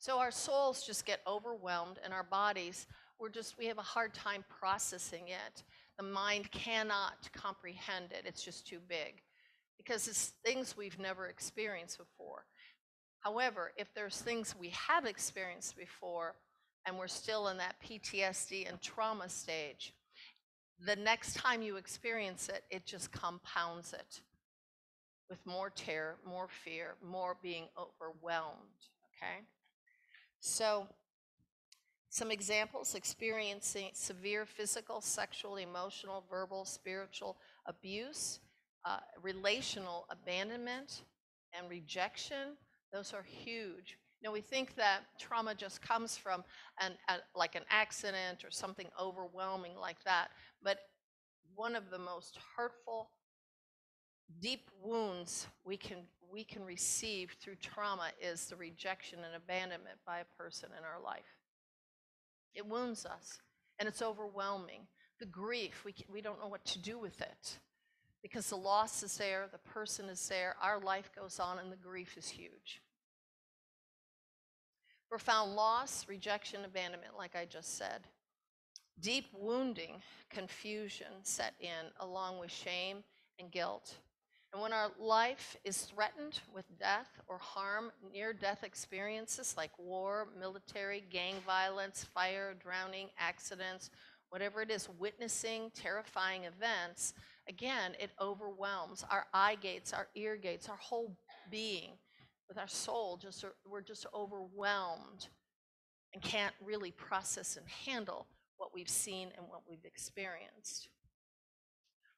So our souls just get overwhelmed, and our bodies, we have a hard time processing it. The mind cannot comprehend it. It's just too big because it's things we've never experienced before. However, if there's things we have experienced before and we're still in that PTSD and trauma stage, the next time you experience it, it just compounds it with more terror, more fear, more being overwhelmed. Okay? So, some examples: experiencing severe physical, sexual, emotional, verbal, spiritual abuse, relational abandonment, and rejection. Those are huge. We think that trauma just comes from like an accident or something overwhelming like that, but one of the most hurtful, deep wounds we can receive through trauma is the rejection and abandonment by a person in our life. It wounds us, and it's overwhelming. The grief, we don't know what to do with it because the loss is there, the person is there, our life goes on, and the grief is huge. Profound loss, rejection, abandonment, like I just said. Deep wounding, confusion set in along with shame and guilt. And when our life is threatened with death or harm, near-death experiences like war, military, gang violence, fire, drowning, accidents, whatever it is, witnessing terrifying events, again, it overwhelms our eye gates, our ear gates, our whole being. With our soul, we're just overwhelmed and can't really process and handle what we've seen and what we've experienced.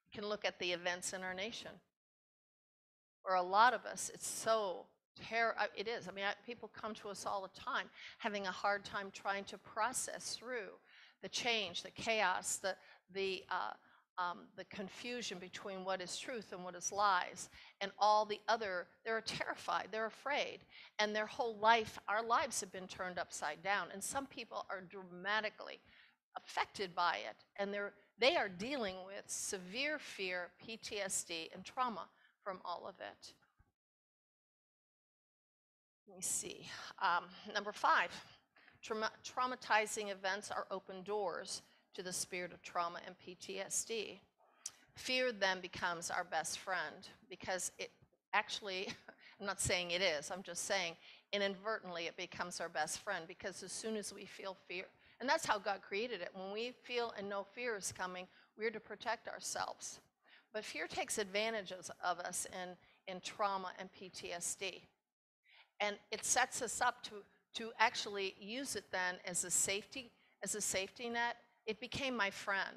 We can look at the events in our nation. For a lot of us, it's so terrible. It is. People come to us all the time having a hard time trying to process through the change, the chaos, the confusion between what is truth and what is lies, and all the other. They're terrified, they're afraid, and their whole life, our lives have been turned upside down, and some people are dramatically affected by it, and they are dealing with severe fear, PTSD, and trauma from all of it. Let me see. Number 5, traumatizing events are open doors to the spirit of trauma and PTSD. Fear then becomes our best friend because it actually, I'm not saying it is, I'm just saying inadvertently it becomes our best friend, because as soon as we feel fear, and that's how God created it, when we feel and know fear is coming, we're to protect ourselves. But fear takes advantage of us in trauma and PTSD. And it sets us up to actually use it then as a safety net. It became my friend.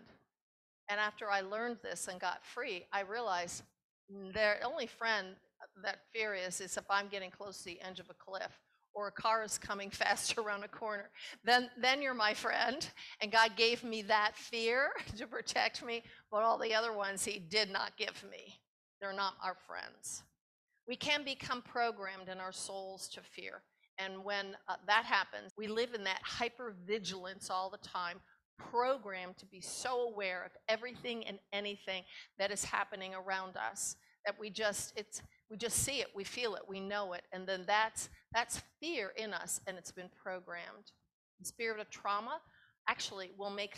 And after I learned this and got free, I realized the only friend that fear is if I'm getting close to the edge of a cliff or a car is coming fast around a corner. Then you're my friend. And God gave me that fear to protect me, but all the other ones he did not give me. They're not our friends. We can become programmed in our souls to fear. And when that happens, we live in that hypervigilance all the time, programmed to be so aware of everything and anything that is happening around us that we just see it, we feel it, we know it, and then that's fear in us, and it's been programmed. The spirit of trauma actually will make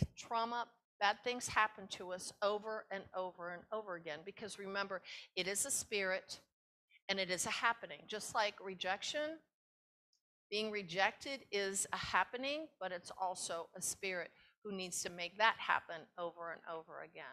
bad things happen to us over and over and over again, because remember, it is a spirit and it is a happening. Just like rejection, being rejected is a happening, but it's also a spirit who needs to make that happen over and over again.